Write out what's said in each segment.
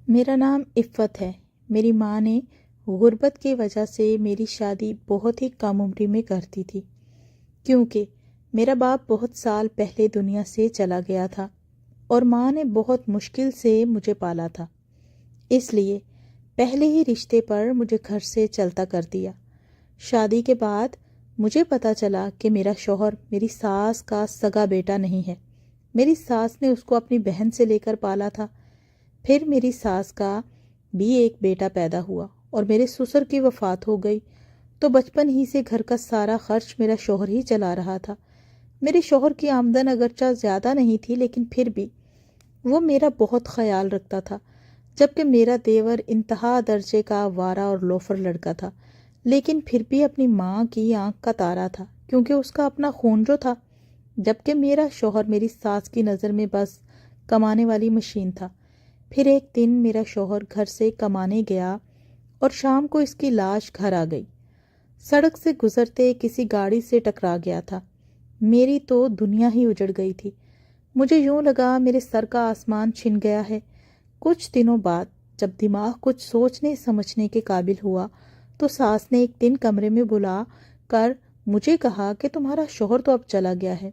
میرا نام عفت ہے۔ میری ماں نے غربت کی وجہ سے میری شادی بہت ہی کم عمری میں کر دی تھی، کیونکہ میرا باپ بہت سال پہلے دنیا سے چلا گیا تھا اور ماں نے بہت مشکل سے مجھے پالا تھا۔ اس لیے پہلے ہی رشتے پر مجھے گھر سے چلتا کر دیا۔ شادی کے بعد مجھے پتہ چلا کہ میرا شوہر میری ساس کا سگا بیٹا نہیں ہے۔ میری ساس نے اس کو اپنی بہن سے لے کر پالا تھا۔ پھر میری ساس کا بھی ایک بیٹا پیدا ہوا اور میرے سسر کی وفات ہو گئی، تو بچپن ہی سے گھر کا سارا خرچ میرا شوہر ہی چلا رہا تھا۔ میرے شوہر کی آمدن اگرچہ زیادہ نہیں تھی، لیکن پھر بھی وہ میرا بہت خیال رکھتا تھا، جبکہ میرا دیور انتہا درجے کا آوارہ اور لوفر لڑکا تھا، لیکن پھر بھی اپنی ماں کی آنکھ کا تارا تھا، کیونکہ اس کا اپنا خون جو تھا، جبکہ میرا شوہر میری ساس کی نظر میں بس کمانے والی مشین تھا۔ پھر ایک دن میرا شوہر گھر سے کمانے گیا اور شام کو اس کی لاش گھر آ گئی۔ سڑک سے گزرتے کسی گاڑی سے ٹکرا گیا تھا۔ میری تو دنیا ہی اجڑ گئی تھی۔ مجھے یوں لگا میرے سر کا آسمان چھن گیا ہے۔ کچھ دنوں بعد جب دماغ کچھ سوچنے سمجھنے کے قابل ہوا تو ساس نے ایک دن کمرے میں بلا کر مجھے کہا کہ تمہارا شوہر تو اب چلا گیا ہے،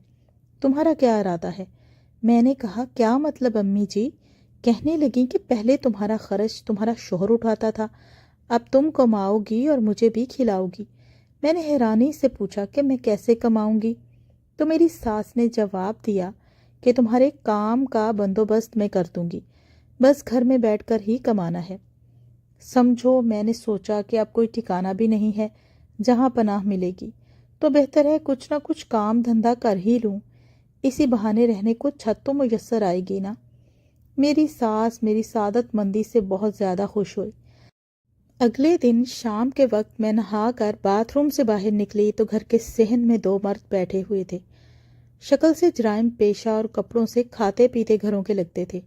تمہارا کیا ارادہ ہے؟ میں نے کہا کیا مطلب امی جی؟ کہنے لگی کہ پہلے تمہارا خرچ تمہارا شوہر اٹھاتا تھا، اب تم کماؤ گی اور مجھے بھی کھلاؤ گی۔ میں نے حیرانی سے پوچھا کہ میں کیسے کماؤں گی؟ تو میری ساس نے جواب دیا کہ تمہارے کام کا بندوبست میں کر دوں گی، بس گھر میں بیٹھ کر ہی کمانا ہے۔ سمجھو میں نے سوچا کہ اب کوئی ٹھکانہ بھی نہیں ہے جہاں پناہ ملے گی، تو بہتر ہے کچھ نہ کچھ کام دھندہ کر ہی لوں، اسی بہانے رہنے کو چھت تو میسر آئے گی نا۔ میری ساس میری سعادت مندی سے بہت زیادہ خوش ہوئی۔ اگلے دن شام کے وقت میں نہا کر باتھ روم سے باہر نکلی تو گھر کے صحن میں دو مرد بیٹھے ہوئے تھے۔ شکل سے جرائم پیشہ اور کپڑوں سے کھاتے پیتے گھروں کے لگتے تھے۔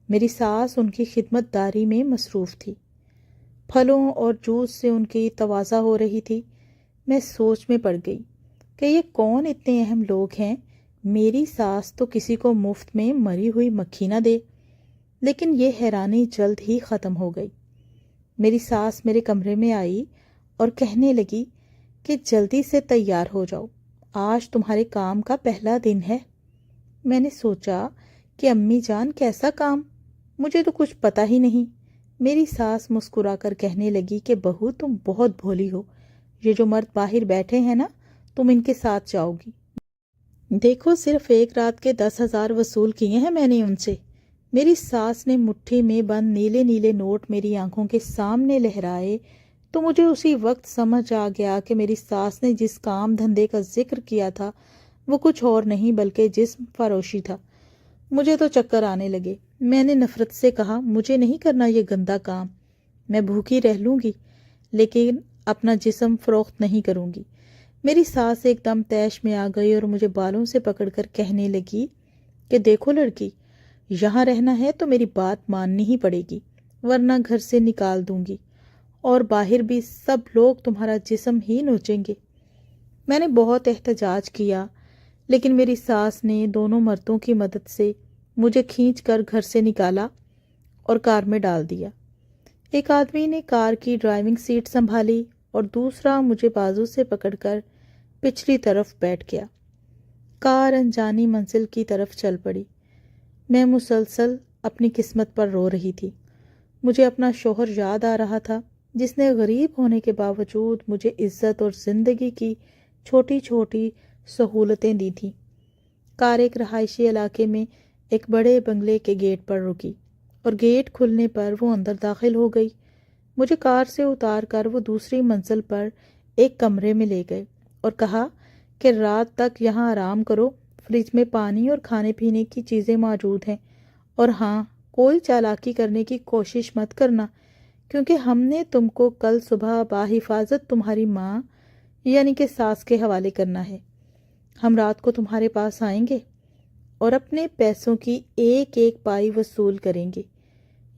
میری ساس ان کی خدمت داری میں مصروف تھی۔ پھلوں اور جوس سے ان کی تواضع ہو رہی تھی۔ میں سوچ میں پڑ گئی کہ یہ کون اتنے اہم لوگ ہیں۔ میری ساس تو کسی کو مفت میں مری ہوئی مکھی نہ دے۔ لیکن یہ حیرانی جلد ہی ختم ہو گئی۔ میری ساس میرے کمرے میں آئی اور کہنے لگی کہ جلدی سے تیار ہو جاؤ، آج تمہارے کام کا پہلا دن ہے۔ میں نے سوچا کہ امی جان کیسا کام؟ مجھے تو کچھ پتہ ہی نہیں۔ میری ساس مسکرا کر کہنے لگی کہ بہو تم بہت بھولی ہو، یہ جو مرد باہر بیٹھے ہیں نا، تم ان کے ساتھ جاؤ گی۔ دیکھو صرف ایک رات کے 10,000 وصول کیے ہیں میں نے ان سے۔ میری ساس نے مٹھی میں بند نیلے نیلے نوٹ میری آنکھوں کے سامنے لہرائے تو مجھے اسی وقت سمجھ آ گیا کہ میری ساس نے جس کام دھندے کا ذکر کیا تھا وہ کچھ اور نہیں بلکہ جسم فروشی تھا۔ مجھے تو چکر آنے لگے۔ میں نے نفرت سے کہا مجھے نہیں کرنا یہ گندا کام، میں بھوکی رہ لوں گی لیکن اپنا جسم فروخت نہیں کروں گی۔ میری ساس ایک دم طیش میں آ گئی اور مجھے بالوں سے پکڑ کر کہنے لگی کہ دیکھو لڑکی، یہاں رہنا ہے تو میری بات ماننی ہی پڑے گی، ورنہ گھر سے نکال دوں گی اور باہر بھی سب لوگ تمہارا جسم ہی نوچیں گے۔ میں نے بہت احتجاج کیا، لیکن میری ساس نے دونوں مردوں کی مدد سے مجھے کھینچ کر گھر سے نکالا اور کار میں ڈال دیا۔ ایک آدمی نے کار کی ڈرائیونگ سیٹ سنبھالی اور دوسرا مجھے بازو سے پکڑ کر پچھلی طرف بیٹھ گیا۔ کار انجانی منزل کی طرف چل پڑی۔ میں مسلسل اپنی قسمت پر رو رہی تھی۔ مجھے اپنا شوہر یاد آ رہا تھا جس نے غریب ہونے کے باوجود مجھے عزت اور زندگی کی چھوٹی چھوٹی سہولتیں دی تھیں۔ کار ایک رہائشی علاقے میں ایک بڑے بنگلے کے گیٹ پر رکی اور گیٹ کھلنے پر وہ اندر داخل ہو گئی۔ مجھے کار سے اتار کر وہ دوسری منزل پر ایک کمرے میں لے گئے اور کہا کہ رات تک یہاں آرام کرو، فریج میں پانی اور کھانے پینے کی چیزیں موجود ہیں، اور ہاں کوئی چالاکی کرنے کی کوشش مت کرنا، کیونکہ ہم نے تم کو کل صبح باحفاظت تمہاری ماں یعنی کہ ساس کے حوالے کرنا ہے۔ ہم رات کو تمہارے پاس آئیں گے اور اپنے پیسوں کی ایک ایک پائی وصول کریں گے۔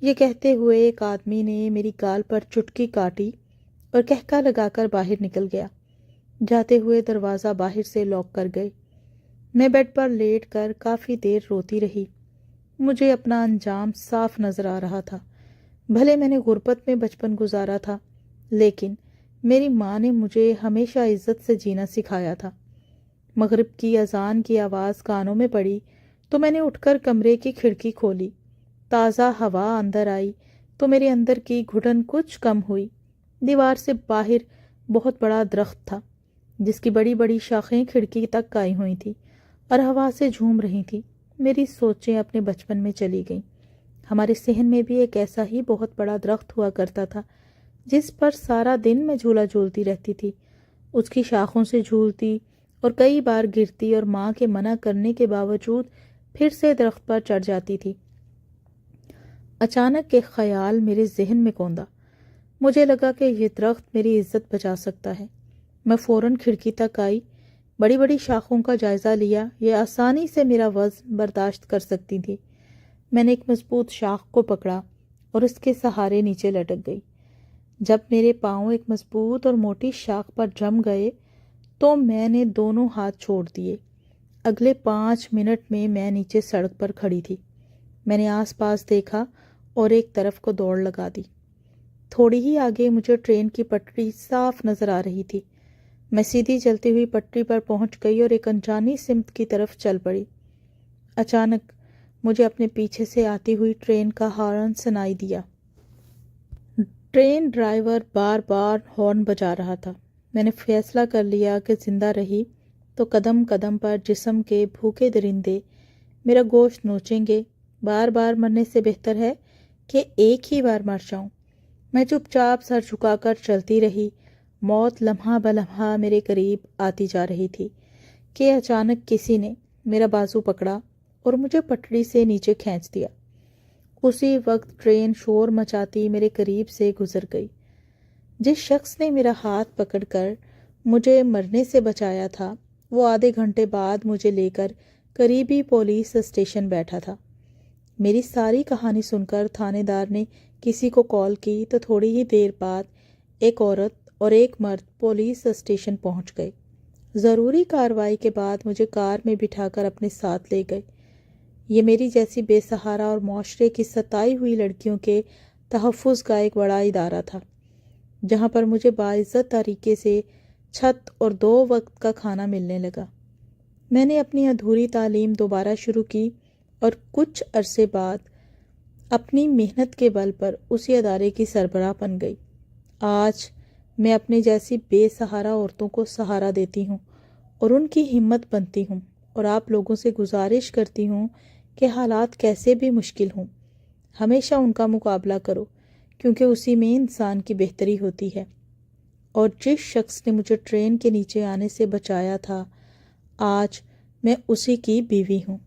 یہ کہتے ہوئے ایک آدمی نے میری گال پر چٹکی کاٹی اور کہکا لگا کر باہر نکل گیا۔ جاتے ہوئے دروازہ باہر سے لاک کر گئے۔ میں بیڈ پر لیٹ کر کافی دیر روتی رہی۔ مجھے اپنا انجام صاف نظر آ رہا تھا۔ بھلے میں نے غربت میں بچپن گزارا تھا، لیکن میری ماں نے مجھے ہمیشہ عزت سے جینا سکھایا تھا۔ مغرب کی اذان کی آواز کانوں میں پڑی تو میں نے اٹھ کر کمرے کی کھڑکی کھولی۔ تازہ ہوا اندر آئی تو میرے اندر کی گھٹن کچھ کم ہوئی۔ دیوار سے باہر بہت بڑا درخت تھا جس کی بڑی بڑی شاخیں کھڑکی تک آئی ہوئی تھیں اور ہوا سے جھوم رہی تھیں۔ میری سوچیں اپنے بچپن میں چلی گئیں۔ ہمارے صحن میں بھی ایک ایسا ہی بہت بڑا درخت ہوا کرتا تھا جس پر سارا دن میں جھولا جھولتی رہتی تھی، اس کی شاخوں سے جھولتی اور کئی بار گرتی اور ماں کے منع کرنے کے باوجود پھر سے درخت پر چڑھ جاتی تھی۔ اچانک ایک خیال میرے ذہن میں کوندا۔ مجھے لگا کہ یہ درخت میری عزت بچا سکتا ہے۔ میں فوراً کھڑکی تک آئی، بڑی بڑی شاخوں کا جائزہ لیا، یہ آسانی سے میرا وزن برداشت کر سکتی تھی۔ میں نے ایک مضبوط شاخ کو پکڑا اور اس کے سہارے نیچے لٹک گئی۔ جب میرے پاؤں ایک مضبوط اور موٹی شاخ پر جم گئے تو میں نے دونوں ہاتھ چھوڑ دیے۔ اگلے 5 منٹ میں میں نیچے سڑک پر کھڑی تھی۔ میں نے آس پاس دیکھا اور ایک طرف کو دوڑ لگا دی۔ تھوڑی ہی آگے مجھے ٹرین کی پٹری صاف نظر آ رہی تھی۔ میں سیدھی چلتی ہوئی پٹری پر پہنچ گئی اور ایک انجانی سمت کی طرف چل پڑی۔ اچانک مجھے اپنے پیچھے سے آتی ہوئی ٹرین کا ہارن سنائی دیا۔ ٹرین ڈرائیور بار بار ہارن بجا رہا تھا۔ میں نے فیصلہ کر لیا کہ زندہ رہی تو قدم قدم پر جسم کے بھوکے درندے میرا گوشت نوچیں گے۔ بار بار مرنے سے بہتر ہے کہ ایک ہی بار مر جاؤں۔ میں چپ چاپ سر جھکا کر چلتی رہی۔ موت لمحہ بلمحہ میرے قریب آتی جا رہی تھی کہ اچانک کسی نے میرا بازو پکڑا اور مجھے پٹڑی سے نیچے کھینچ دیا۔ اسی وقت ٹرین شور مچاتی میرے قریب سے گزر گئی۔ جس شخص نے میرا ہاتھ پکڑ کر مجھے مرنے سے بچایا تھا وہ آدھے گھنٹے بعد مجھے لے کر قریبی پولیس اسٹیشن بیٹھا تھا۔ میری ساری کہانی سن کر تھانے دار نے کسی کو کال کی تو تھوڑی ہی دیر بعد ایک عورت اور ایک مرد پولیس اسٹیشن پہنچ گئے۔ ضروری کارروائی کے بعد مجھے کار میں بٹھا کر اپنے ساتھ لے گئے۔ یہ میری جیسی بے سہارا اور معاشرے کی ستائی ہوئی لڑکیوں کے تحفظ کا ایک بڑا ادارہ تھا، جہاں پر مجھے باعزت طریقے سے چھت اور 2 وقت کا کھانا ملنے لگا۔ میں نے اپنی ادھوری تعلیم دوبارہ شروع کی اور کچھ عرصے بعد اپنی محنت کے بل پر اسی ادارے کی سربراہ بن گئی۔ آج میں اپنے جیسی بے سہارا عورتوں کو سہارا دیتی ہوں اور ان کی ہمت بنتی ہوں، اور آپ لوگوں سے گزارش کرتی ہوں کہ حالات کیسے بھی مشکل ہوں، ہمیشہ ان کا مقابلہ کرو، کیونکہ اسی میں انسان کی بہتری ہوتی ہے۔ اور جس شخص نے مجھے ٹرین کے نیچے آنے سے بچایا تھا، آج میں اسی کی بیوی ہوں۔